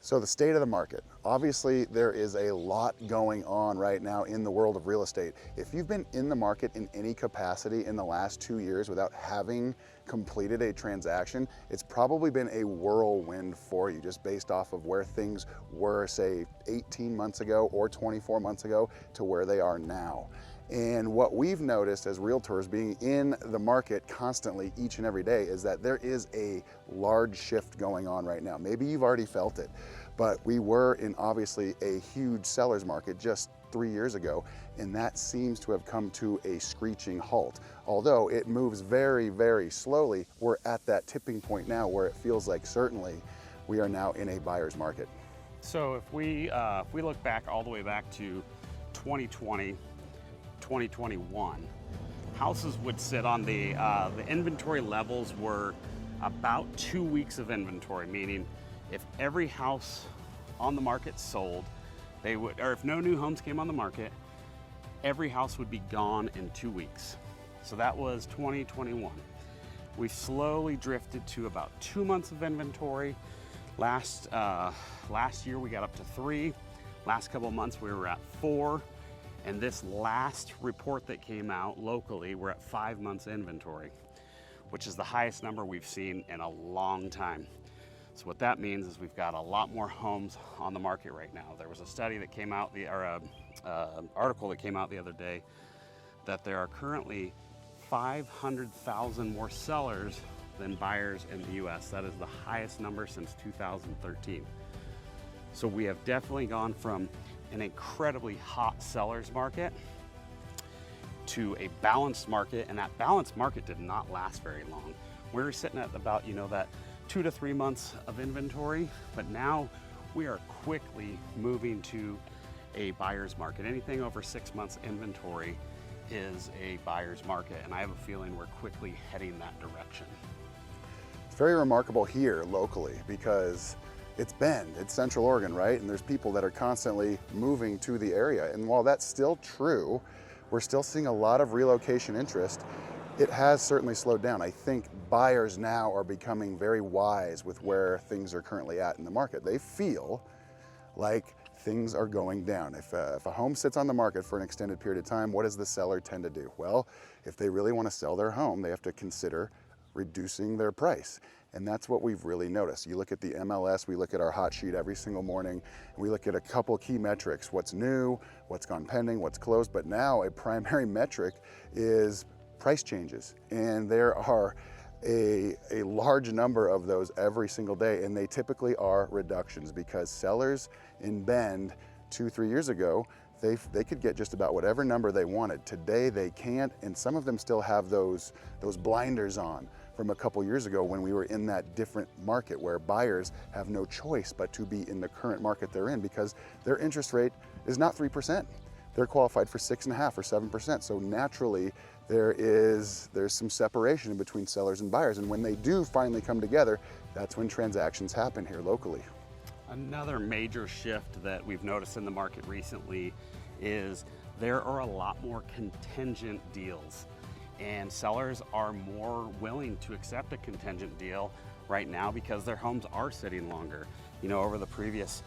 So the state of the market. Obviously, there is a lot going on right now in the world of real estate. If you've been in the market in any capacity in the last 2 years without having completed a transaction, it's probably been a whirlwind for you just based off of where things were, say, 18 months ago or 24 months ago to where they are now. And what we've noticed as realtors being in the market constantly each and every day is that there is a large shift going on right now. Maybe you've already felt it, but we were in obviously a huge seller's market just 3 years ago, and that seems to have come to a screeching halt. Although it moves very, very slowly, we're at that tipping point now where it feels like certainly we are now in a buyer's market. So if we look back all the way back to 2020, 2021, houses would sit on the inventory levels were about 2 weeks of inventory, meaning if every house on the market sold, they would, or if no new homes came on the market, every house would be gone in 2 weeks. So that was 2021. We slowly drifted to about 2 months of inventory. Last year we got up to 3. Last couple of months we were at 4. And this last report that came out locally, we're at 5 months inventory, which is the highest number we've seen in a long time. So what that means is we've got a lot more homes on the market right now. There was a study that came out, article that came out the other day, that there are currently 500,000 more sellers than buyers in the US. That is the highest number since 2013. So we have definitely gone from an incredibly hot seller's market to a balanced market, and that balanced market did not last very long. We were sitting at about, that 2 to 3 months of inventory, but now we are quickly moving to a buyer's market. Anything over 6 months inventory is a buyer's market, and I have a feeling we're quickly heading that direction. It's very remarkable here locally because it's Bend, it's Central Oregon, right? And there's people that are constantly moving to the area. And while that's still true, we're still seeing a lot of relocation interest. It has certainly slowed down. I think buyers now are becoming very wise with where things are currently at in the market. They feel like things are going down. If a home sits on the market for an extended period of time, what does the seller tend to do? Well, if they really want to sell their home, they have to consider reducing their price. And that's what we've really noticed. You look at the MLS, we look at our hot sheet every single morning, and we look at a couple key metrics: what's new, what's gone pending, what's closed. But now a primary metric is price changes. And there are a large number of those every single day, and they typically are reductions because sellers in Bend 2-3 years ago, they could get just about whatever number they wanted. Today they can't, and some of them still have those blinders on from a couple years ago when we were in that different market where buyers have no choice but to be in the current market they're in because their interest rate is not 3%. They're qualified for 6.5% or 7%. So naturally there's some separation between sellers and buyers. And when they do finally come together, that's when transactions happen here locally. Another major shift that we've noticed in the market recently is there are a lot more contingent deals, and sellers are more willing to accept a contingent deal right now because their homes are sitting longer. Over the previous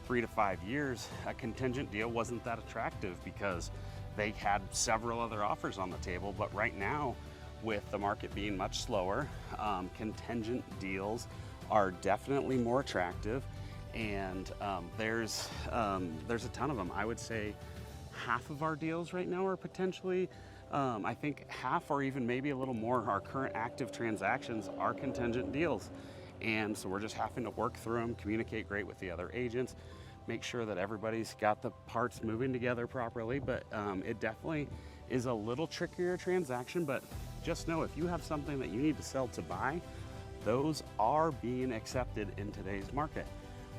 3 to 5 years, a contingent deal wasn't that attractive because they had several other offers on the table. But right now, with the market being much slower, contingent deals are definitely more attractive. And there's a ton of them. I would say half of our deals right now are potentially, I think half or even maybe a little more, our current active transactions are contingent deals. And so we're just having to work through them, communicate great with the other agents, make sure that everybody's got the parts moving together properly. But it definitely is a little trickier transaction, but just know if you have something that you need to sell to buy, those are being accepted in today's market,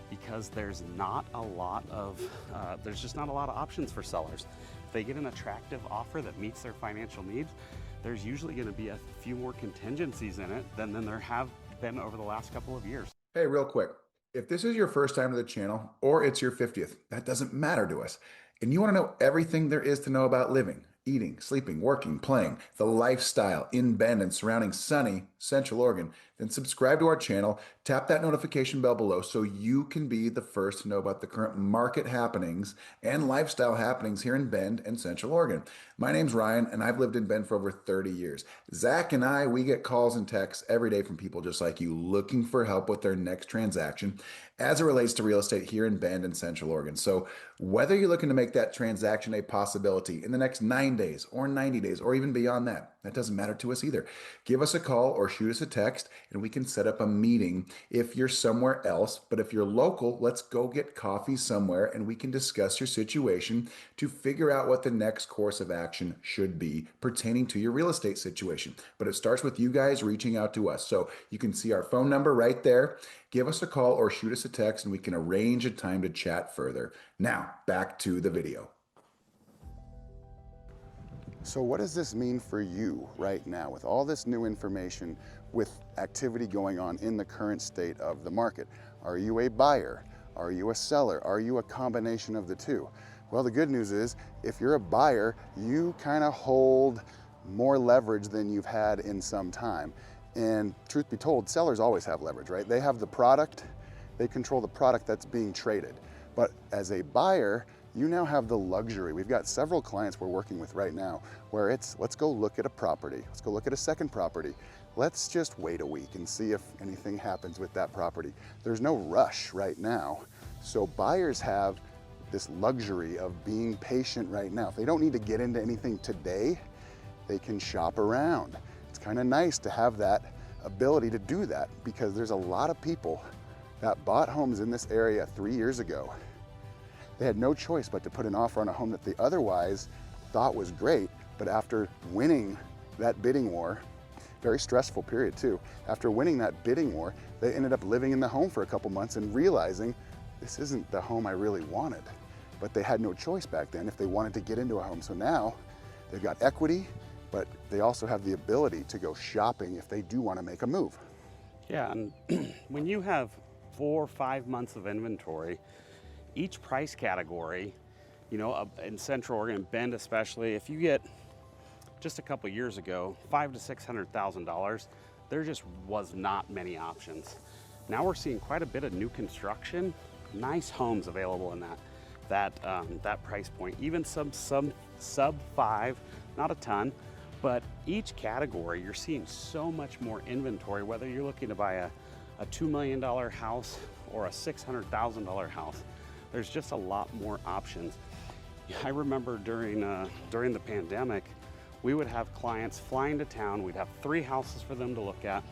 because there's just not a lot of options for sellers. If they get an attractive offer that meets their financial needs, there's usually going to be a few more contingencies in it than there have been over the last couple of years. Hey, real quick, if this is your first time to the channel or it's your 50th, that doesn't matter to us. And you want to know everything there is to know about living, eating, sleeping, working, playing, the lifestyle in Bend and surrounding sunny Central Oregon, then subscribe to our channel, tap that notification bell below so you can be the first to know about the current market happenings and lifestyle happenings here in Bend and Central Oregon. My name's Ryan, and I've lived in Bend for over 30 years. Zach and I, we get calls and texts every day from people just like you looking for help with their next transaction as it relates to real estate here in Bend and Central Oregon. So whether you're looking to make that transaction a possibility in the next 9 days or 90 days or even beyond that, that doesn't matter to us either. Give us a call or shoot us a text and we can set up a meeting if you're somewhere else. But if you're local, let's go get coffee somewhere and we can discuss your situation to figure out what the next course of action should be pertaining to your real estate situation. But it starts with you guys reaching out to us. So you can see our phone number right there. Give us a call or shoot us a text and we can arrange a time to chat further. Now, back to the video. So what does this mean for you right now with all this new information, with activity going on in the current state of the market? Are you a buyer? Are you a seller? Are you a combination of the two? Well, the good news is if you're a buyer, you kind of hold more leverage than you've had in some time. And truth be told, sellers always have leverage, right? They have the product, they control the product that's being traded. But as a buyer, you now have the luxury. We've got several clients we're working with right now where it's, let's go look at a property. Let's go look at a second property. Let's just wait a week and see if anything happens with that property. There's no rush right now. So buyers have this luxury of being patient right now. If they don't need to get into anything today, they can shop around. It's kind of nice to have that ability to do that because there's a lot of people that bought homes in this area 3 years ago. They had no choice but to put an offer on a home that they otherwise thought was great, but after winning that bidding war, very stressful period too, after winning that bidding war, they ended up living in the home for a couple months and realizing this isn't the home I really wanted. But they had no choice back then if they wanted to get into a home. So now they've got equity, but they also have the ability to go shopping if they do want to make a move. Yeah, and when you have 4 or 5 months of inventory, each price category, you know, in Central Oregon, Bend especially, if you get just a couple years ago, $500,000 to $600,000, there just was not many options. Now we're seeing quite a bit of new construction, nice homes available in that price point, even some sub 5, not a ton, but each category you're seeing so much more inventory, whether you're looking to buy a $2 million house or a $600,000 house. There's just a lot more options. I remember during the pandemic, we would have clients flying to town. We'd have 3 houses for them to look at.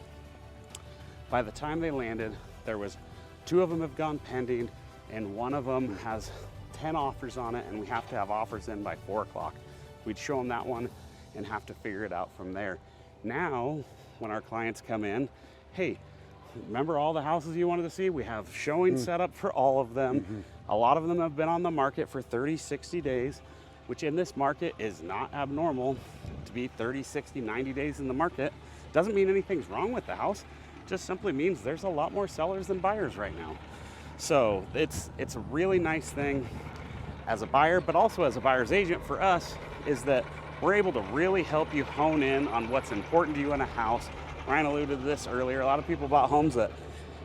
By the time they landed, there was 2 of them have gone pending, and 1 of them has 10 offers on it, and we have to have offers in by 4 o'clock. We'd show them that one and have to figure it out from there. Now, when our clients come in, hey, remember all the houses you wanted to see? We have showings set up for all of them. A lot of them have been on the market for 30, 60 days, which in this market is not abnormal to be 30, 60, 90 days in the market. Doesn't mean anything's wrong with the house. Just simply means there's a lot more sellers than buyers right now. So it's a really nice thing as a buyer, but also as a buyer's agent for us, is that we're able to really help you hone in on what's important to you in a house. Ryan alluded to this earlier. A lot of people bought homes that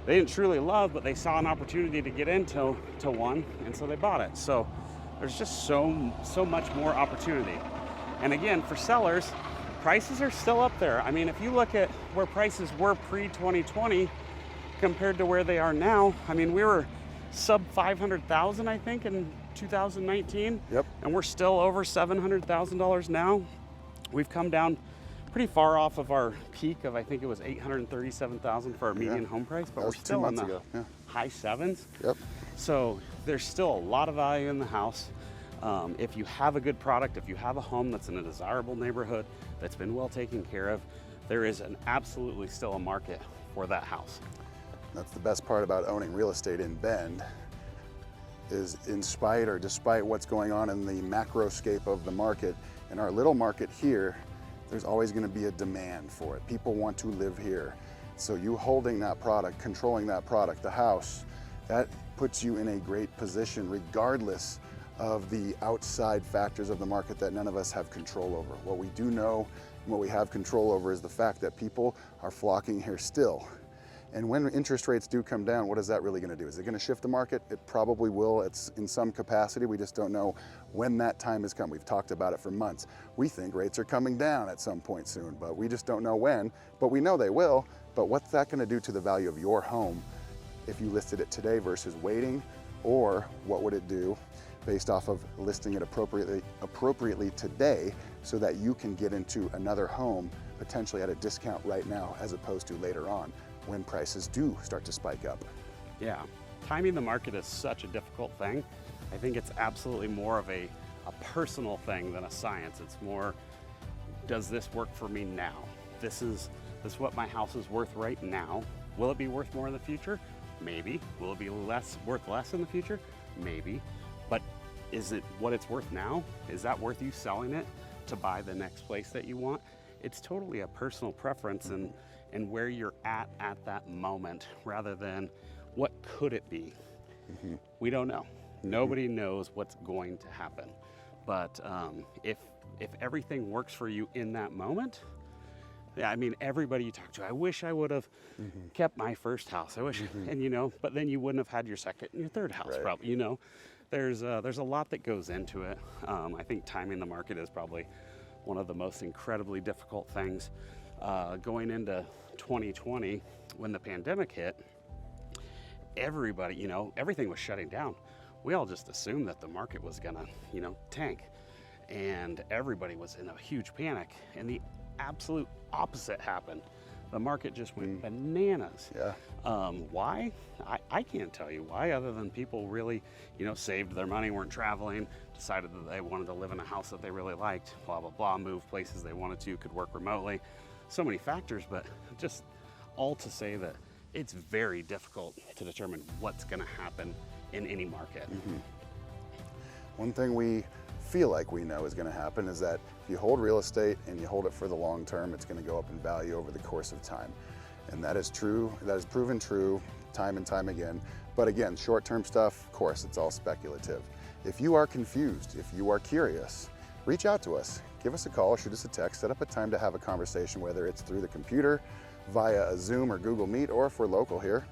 they didn't truly love, but they saw an opportunity to get into one, and so they bought it. So there's just so much more opportunity. And again, for sellers, prices are still up there. I mean, if you look at where prices were pre-2020 compared to where they are now, I mean, we were sub 500,000, I think, in 2019. Yep. And we're still over $700,000 now. We've come down pretty far off of our peak of, I think it was 837,000 for our median home price, but we're still in the high 7s. Yep. So there's still a lot of value in the house. If you have a good product, if you have a home that's in a desirable neighborhood, that's been well taken care of, there is absolutely still a market for that house. That's the best part about owning real estate in Bend, is in spite or despite what's going on in the macroscape of the market, in our little market here, there's always going to be a demand for it. People want to live here. So you holding that product, controlling that product, the house, that puts you in a great position regardless of the outside factors of the market that none of us have control over. What we do know And what we have control over is the fact that people are flocking here still. And when interest rates do come down, what is that really going to do? Is it going to shift the market? It probably will. It's in some capacity. We just don't know when that time has come. We've talked about it for months. We think rates are coming down at some point soon, but we just don't know when. But we know they will. But what's that going to do to the value of your home if you listed it today versus waiting? Or what would it do based off of listing it appropriately today so that you can get into another home potentially at a discount right now as opposed to later on when prices do start to spike up? Yeah, timing the market is such a difficult thing. I think it's absolutely more of a personal thing than a science. It's more, does this work for me now? This is what my house is worth right now. Will it be worth more in the future? Maybe. Will it be worth less in the future? Maybe. But is it what it's worth now? Is that worth you selling it to buy the next place that you want? It's totally a personal preference and where you're at that moment rather than what could it be. We don't know. Nobody knows what's going to happen. But if everything works for you in that moment, yeah, I mean, everybody you talk to, I wish I would have kept my first house. I wish, and but then you wouldn't have had your second and your third house, right. Probably. There's a lot that goes into it. I think timing the market is probably one of the most incredibly difficult things. Going into 2020, when the pandemic hit, everybody, everything was shutting down. We all just assumed that the market was gonna, tank, and everybody was in a huge panic. And the absolute opposite happened. The market just went bananas. Yeah. Why? I can't tell you why, other than people really, saved their money, weren't traveling, decided that they wanted to live in a house that they really liked, blah, blah, blah, move places they wanted to, could work remotely. So many factors, but just all to say that it's very difficult to determine what's going to happen in any market. One thing we feel like we know is going to happen is that if you hold real estate and you hold it for the long term, it's going to go up in value over the course of time. And that is true. That is proven true time and time again. But again, short-term stuff, of course, it's all speculative. If you are confused, if you are curious, reach out to us. Give us a call, shoot us a text, set up a time to have a conversation, whether it's through the computer, via a Zoom or Google Meet, or if we're local here,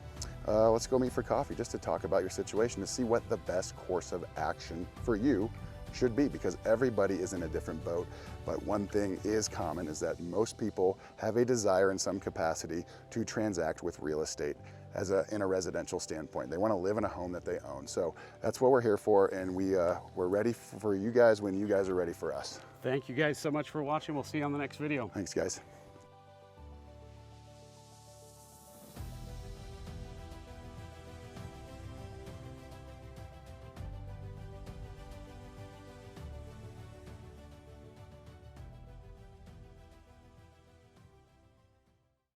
let's go meet for coffee just to talk about your situation, to see what the best course of action for you should be, because everybody is in a different boat. But one thing is common is that most people have a desire in some capacity to transact with real estate in a residential standpoint. They want to live in a home that they own. So that's what we're here for, and we're ready for you guys when you guys are ready for us. Thank you guys so much for watching. We'll see you on the next video. Thanks, guys.